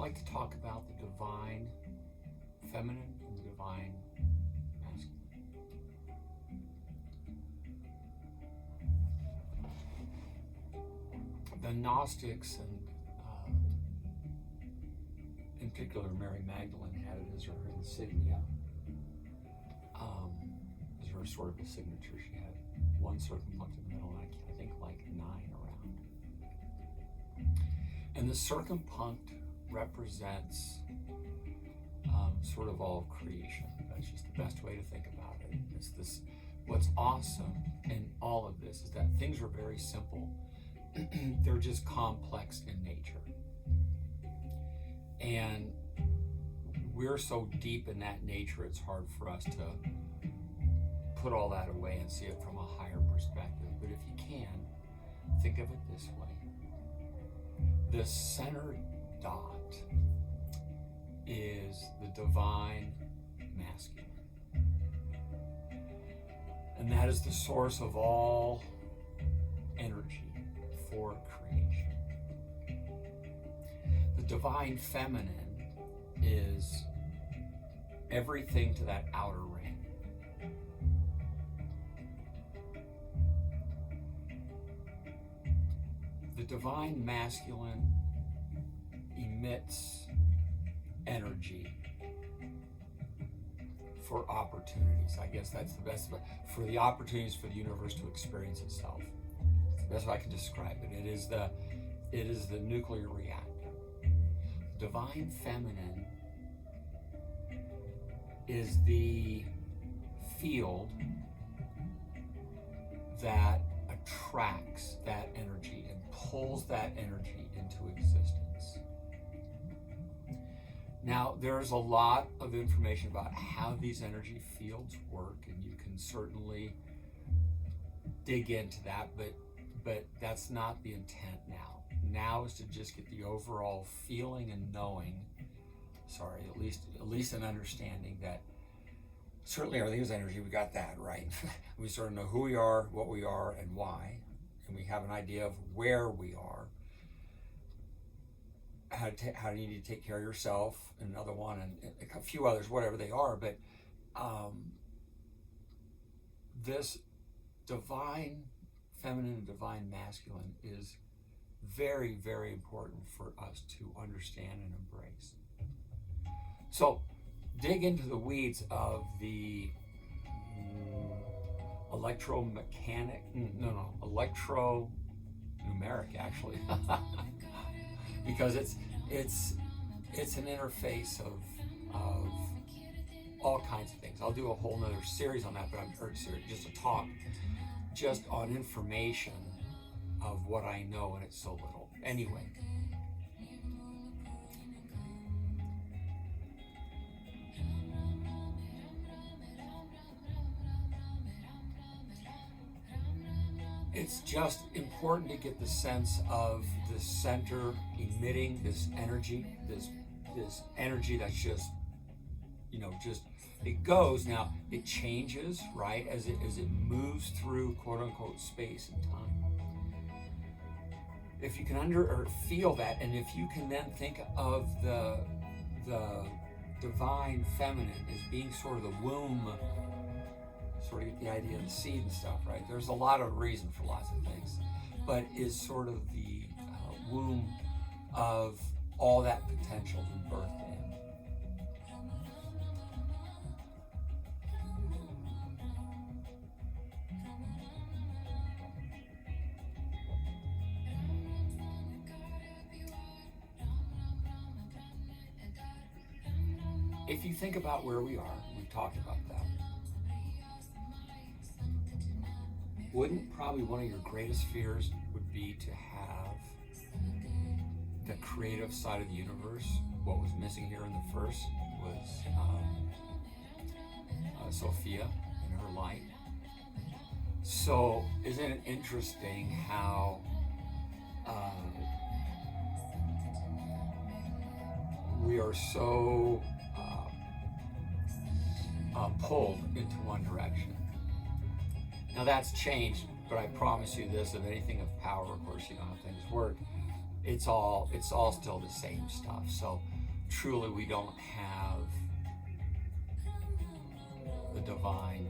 like to talk about the divine feminine and the divine masculine. The Gnostics, and in particular Mary Magdalene, had it as her insignia, as her sort of a signature. She had one circumpunct in the middle, and I think like 9 around. And the circumpunct represents sort of all of creation. That's just the best way to think about it. It's this. What's awesome in all of this is that things are very simple. They're just complex in nature. And we're so deep in that nature, it's hard for us to put all that away and see it from a higher perspective. But if you can, think of it this way. The center dot is the divine masculine. And that is the source of all energy for creation. The divine feminine is everything to that outer ring. The divine masculine emits energy for opportunities. I guess that's the best, for the opportunities for the universe to experience itself. That's how I can describe it. It is the nuclear reactor. Divine feminine is the field that attracts that energy and pulls that energy into existence. Now, there's a lot of information about how these energy fields work, and you can certainly dig into that, but that's not the intent now. Now is to just get the overall feeling and knowing, at least an understanding that certainly everything is energy. We got that, right? We sort of know who we are, what we are, and why. And we have an idea of where we are. How do you need to take care of yourself, and another one, and a few others, whatever they are. But this divine feminine and divine masculine is very, very important for us to understand and embrace. So dig into the weeds of the electronumeric actually, because it's an interface of all kinds of things. I'll do a whole nother series on that, but just a talk just on information of what I know, and it's so little. Anyway, it's just important to get the sense of the center emitting this energy that's just, it goes. Now it changes, right, as it moves through quote unquote space and time. If you can feel that, and if you can then think of the divine feminine as being sort of the womb, sort of get the idea of the seed and stuff, right? There's a lot of reason for lots of things, but is sort of the womb of all that potential to birth in. If you think about where we are, we've talked about that. Wouldn't probably one of your greatest fears would be to have the creative side of the universe? What was missing here in the first was Sophia and her light. So isn't it interesting how we are so pulled into one direction? Now that's changed, but I promise you this: if anything of power, of course, you know how things work. It's all still the same stuff. So truly we don't have the divine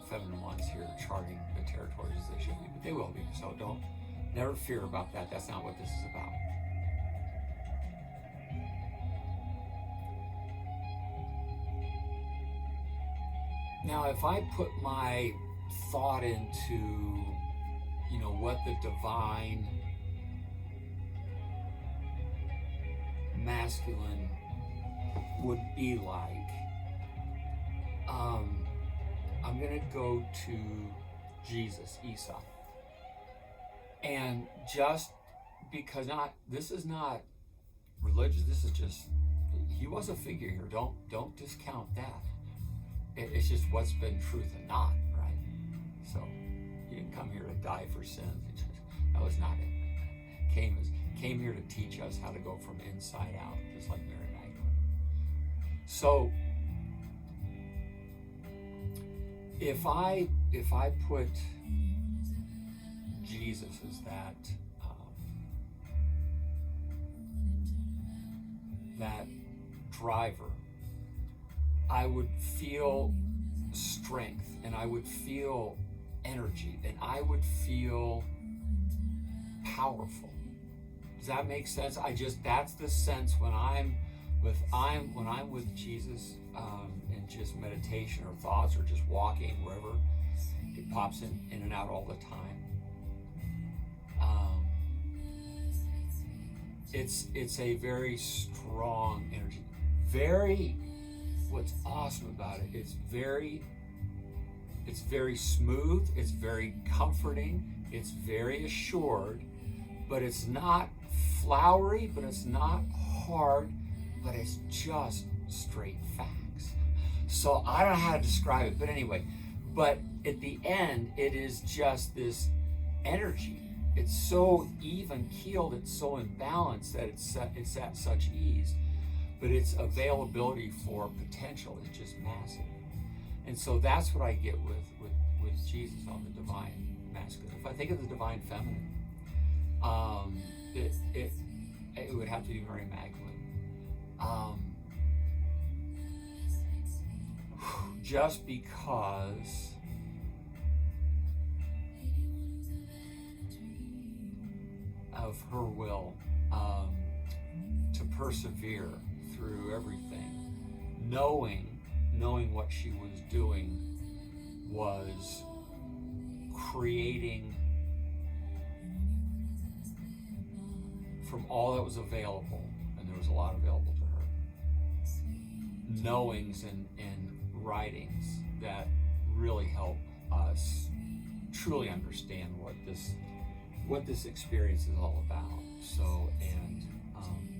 feminine ones here charting the territories as they should be, but they will be. So never fear about that. That's not what this is about. Now, if I put my thought into, what the divine masculine would be like, I'm going to go to Jesus, Esau. And just because this is not religious, this is just, he was a figure here. Don't discount that. It's just what's been truth and not, right? So he didn't come here to die for sins. That was not it. Came here to teach us how to go from inside out, just like Mary Magdalene. So if I put Jesus as that driver, I would feel strength, and I would feel energy, and I would feel powerful. Does that make sense? That's the sense when I'm with Jesus, in just meditation or thoughts or just walking wherever. It pops in and out all the time. It's a very strong energy. What's awesome about it, it's very smooth, it's very comforting, it's very assured, but it's not flowery, but it's not hard, but it's just straight facts. So I don't know how to describe it, but anyway, but at the end, it is just this energy. It's so even keeled, it's so in balance that it's at such ease, but its availability for potential is just massive. And so that's what I get with Jesus on the divine masculine. If I think of the divine feminine, it would have to be Mary Magdalene. Just because of her will to persevere through everything, knowing what she was doing was creating from all that was available, and there was a lot available to her, knowings and writings that really help us truly understand what this experience is all about. So, and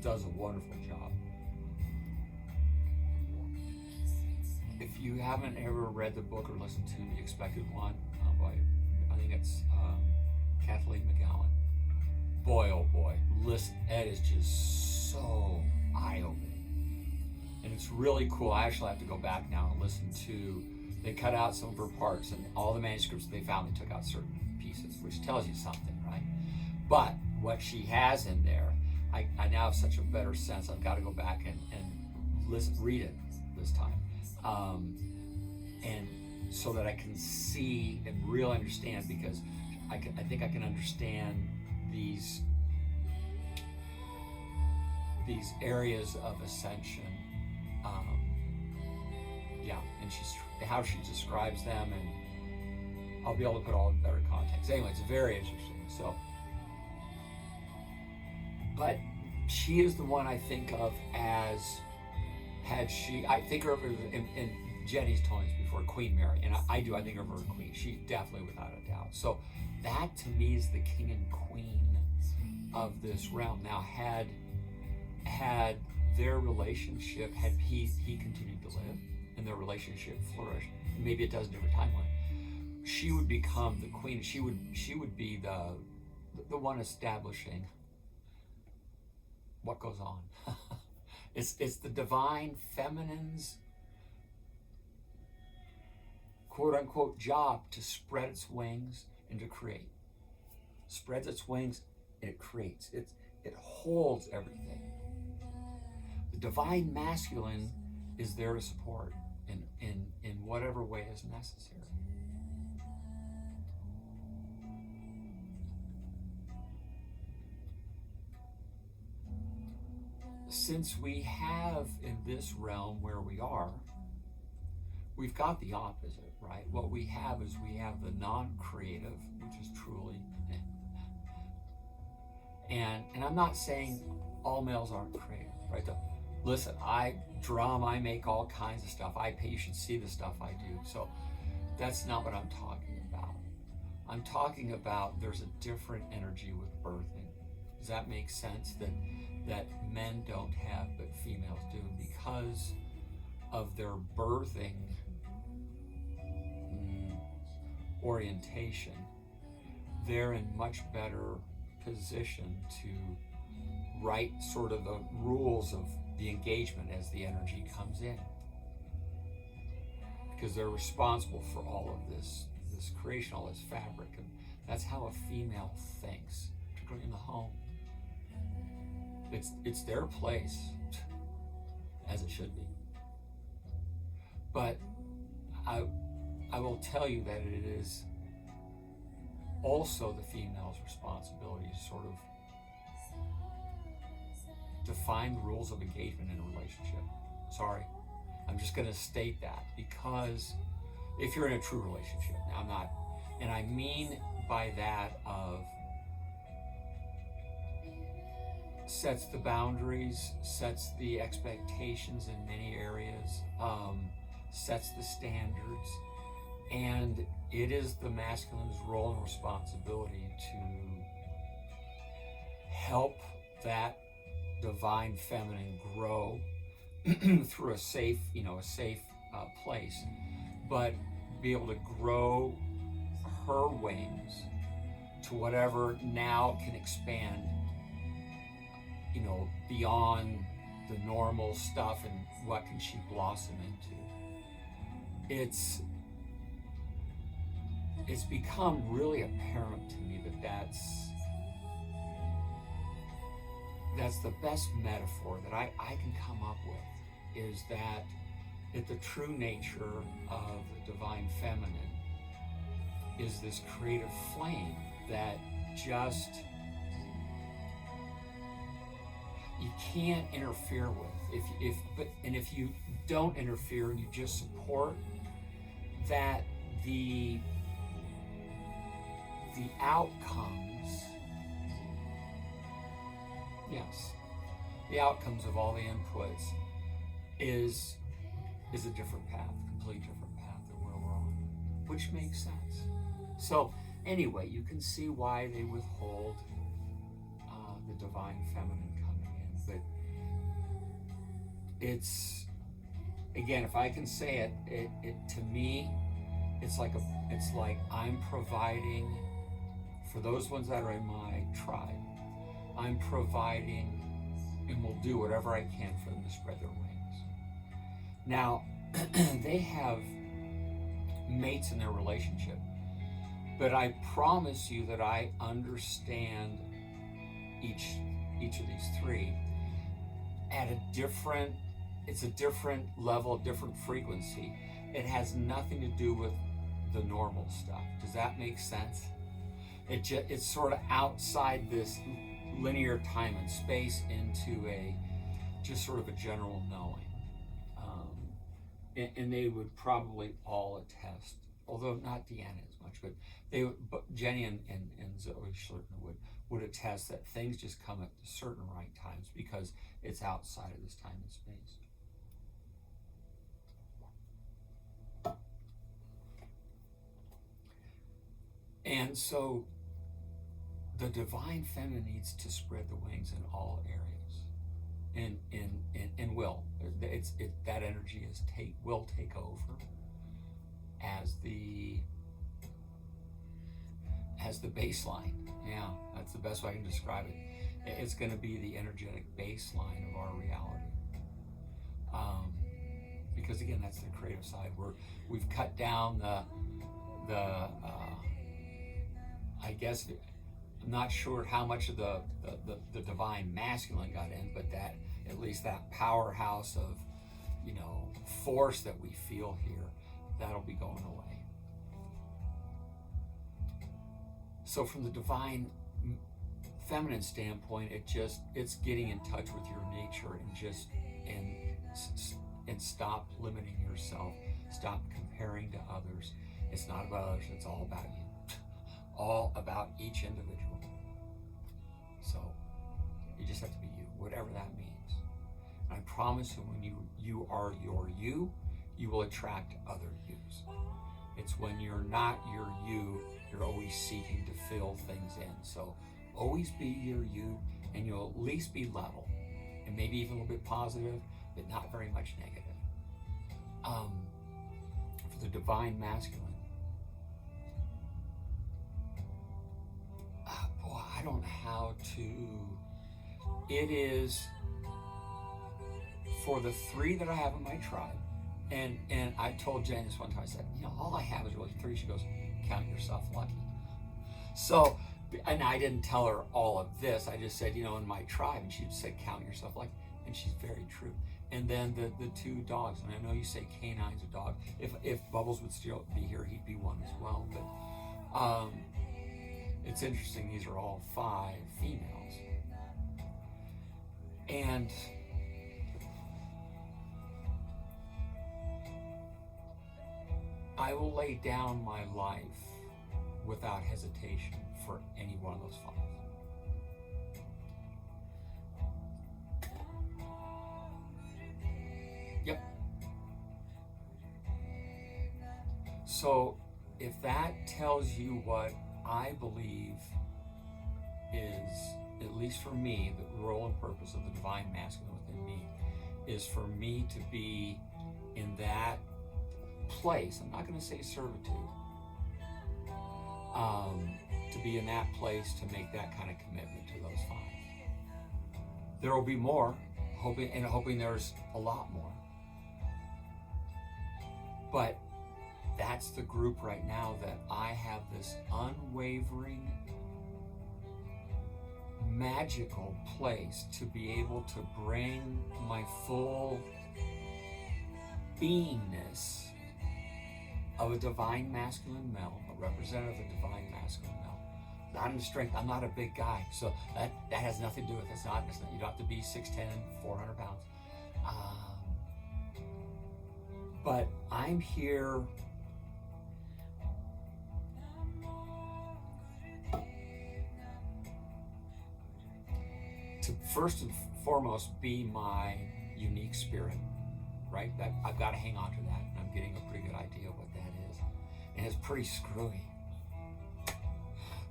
does a wonderful job. If you haven't ever read the book or listened to The Expected One by, I think it's Kathleen McGowan, boy, oh boy, listen, that is just so eye-opening. And it's really cool. I actually have to go back now and listen to, they cut out some of her parts, and all the manuscripts they found, they took out certain pieces, which tells you something, right? But what she has in there, I now have such a better sense. I've got to go back and read it this time. And so that I can see and really understand, because I think I can understand these areas of ascension. And how she describes them, and I'll be able to put all in better context. Anyway, it's very interesting. So, but she is the one I think of as, I think of her in Jenny's told me before, Queen Mary, and I think of her as Queen. She's definitely, without a doubt. So that to me is the king and queen of this realm. Now, had their relationship, had he continued to live and their relationship flourished, maybe it does in a different timeline, she would become the queen. She would be the one establishing what goes on. It's the divine feminine's quote unquote job to spread its wings and to create. Spreads its wings and it creates. It holds everything. divine masculine is there to support in whatever way is necessary. Since we have in this realm where we are, we've got the opposite, right? What we have is we have the non-creative, which is truly, and I'm not saying all males aren't creative, right? Listen, I drum, I make all kinds of stuff. You should see the stuff I do. So that's not what I'm talking about. I'm talking about there's a different energy with birthing. Does that make sense? That men don't have, but females do, because of their birthing orientation. They're in much better position to write sort of the rules of the engagement as the energy comes in, because they're responsible for all of this creation, all this fabric. And that's how a female thinks, particularly in the home. It's their place, as it should be. But I will tell you that it is also the female's responsibility to sort of define the rules of engagement in a relationship. Sorry, I'm just going to state that, because if you're in a true relationship, now I'm not, and I mean by that of sets the boundaries, sets the expectations in many areas, sets the standards, and it is the masculine's role and responsibility to help that divine feminine grow through a safe place, but be able to grow her wings to whatever now can expand, beyond the normal stuff, and what can she blossom into. It's become really apparent to me that that's the best metaphor that I can come up with, is that the true nature of the divine feminine is this creative flame that just you can't interfere with. If you don't interfere and you just support, that the outcomes, yes, the outcomes of all the inputs is a different path, completely different path than where we're on, which makes sense. So anyway, you can see why they withhold the divine feminine coming in, but it's, again, if I can say it to me, it's like I'm providing for those ones that are in my tribe. I'm providing and will do whatever I can for them to spread their wings. Now, they have mates in their relationship, but I promise you that I understand each of these three at a different level, different frequency. It has nothing to do with the normal stuff. Does that make sense? It's sort of outside this linear time and space into just sort of a general knowing. And they would probably all attest, although not Deanna as much, but Jenny and Zoe certainly would attest that things just come at certain right times because it's outside of this time and space. And so the divine feminine needs to spread the wings in all areas, and will. That energy will take over as the baseline. Yeah, that's the best way I can describe it. It's going to be the energetic baseline of our reality. Because again, that's the creative side. We've cut down the I guess I'm not sure how much of the divine masculine got in, but that at least that powerhouse of, force that we feel here, that'll be going away. So from the divine feminine standpoint, it's getting in touch with your nature and stop limiting yourself, stop comparing to others. It's not about others, it's all about you. All about each individual. So you just have to be you, whatever that means. And I promise you, when you are your you will attract other yous. It's when you're not your you, you're always seeking to fill things in. So always be your you, and you'll at least be level, and maybe even a little bit positive, but not very much negative. For the divine masculine, boy, I don't know how to. It is for the 3 that I have in my tribe, and I told Jen this one time. I said, all I have is really 3. She goes, count yourself lucky. So, and I didn't tell her all of this. I just said, in my tribe, and she said, count yourself lucky, and she's very true. And then the 2 dogs, and I know you say canine's a dog. If Bubbles would still be here, he'd be one as well. But it's interesting, these are all 5 females. And I will lay down my life without hesitation for any one of those 5. Yep. So if that tells you what I believe is, at least for me, the role and purpose of the divine masculine within me, is for me to be in that place. I'm not going to say servitude. To be in that place to make that kind of commitment to those 5. There will be more, hoping there's a lot more. But that's the group right now that I have this unwavering, magical place to be able to bring my full beingness of a divine masculine male, a representative of a divine masculine male. Not in strength. I'm not a big guy, so that has nothing to do with it. It's not. You don't have to be 6'10", 400 pounds. But I'm here to first and foremost be my unique spirit, right? That I've got to hang on to that, and I'm getting a pretty good idea of what that is. And it's pretty screwy,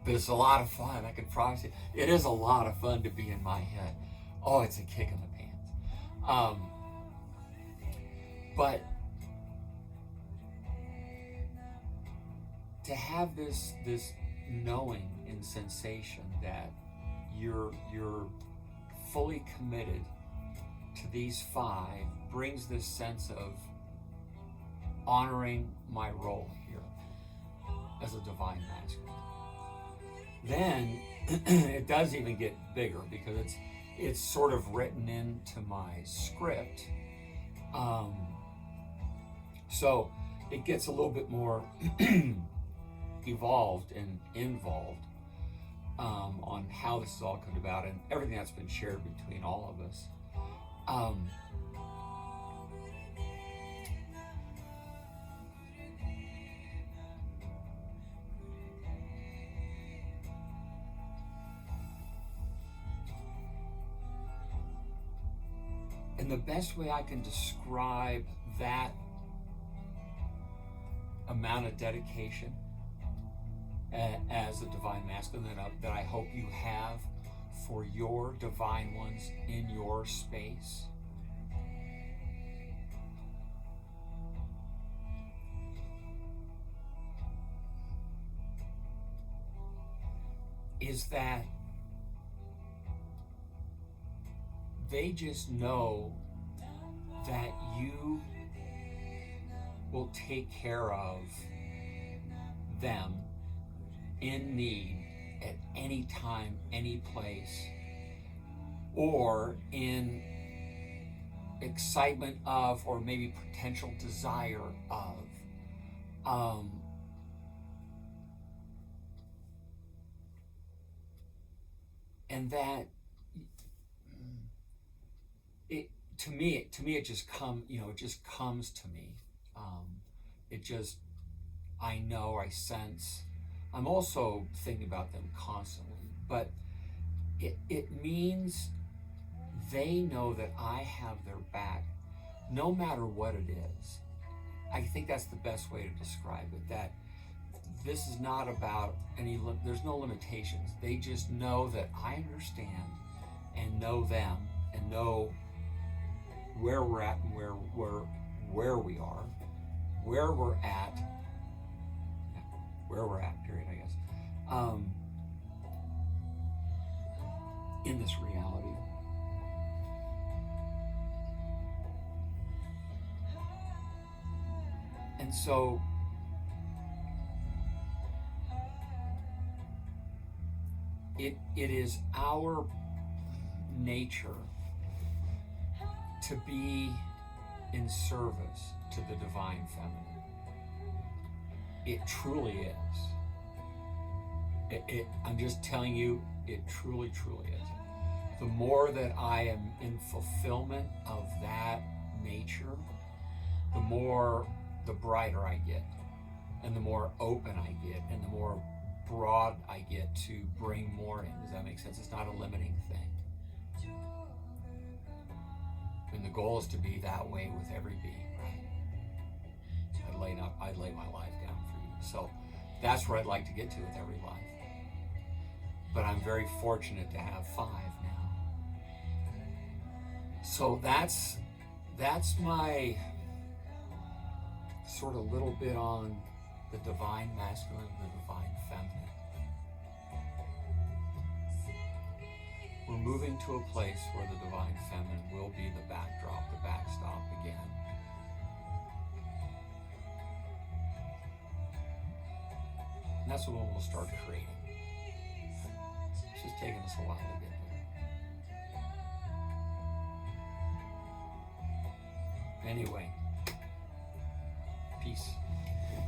but it's a lot of fun. I can promise you, it is a lot of fun to be in my head. Oh, it's a kick in the pants. But to have this knowing and sensation that you're fully committed to these 5 brings this sense of honoring my role here as a divine masculine. Then it does even get bigger because it's sort of written into my script. So it gets a little bit more evolved and involved on how this has all come about and everything that's been shared between all of us. And the best way I can describe that amount of dedication as a divine masculine that I hope you have for your divine ones in your space is that they just know that you will take care of them in need at any time, any place, or in excitement of, or maybe potential desire of, and that it to me it just it just comes to me. It just, I know, I sense. I'm also thinking about them constantly, but it means they know that I have their back no matter what it is. I think that's the best way to describe it, that this is not about there's no limitations. They just know that I understand and know them and know where we're at and where we are, where we're at, period, I guess, in this reality. And so it is our nature to be in service to the divine feminine. It truly is. I'm just telling you, it truly, truly is. The more that I am in fulfillment of that nature, the brighter I get, and the more open I get, and the more broad I get to bring more in. Does that make sense? It's not a limiting thing. And the goal is to be that way with every being, right? I'd lay my life down for you. So that's where I'd like to get to with every life. But I'm very fortunate to have 5 now. So that's my sort of little bit on the divine masculine and the divine feminine. We're moving to a place where the divine feminine will be the backdrop, the backstop again. And that's when we'll start creating. It's just taking us a while to get there. Anyway, peace.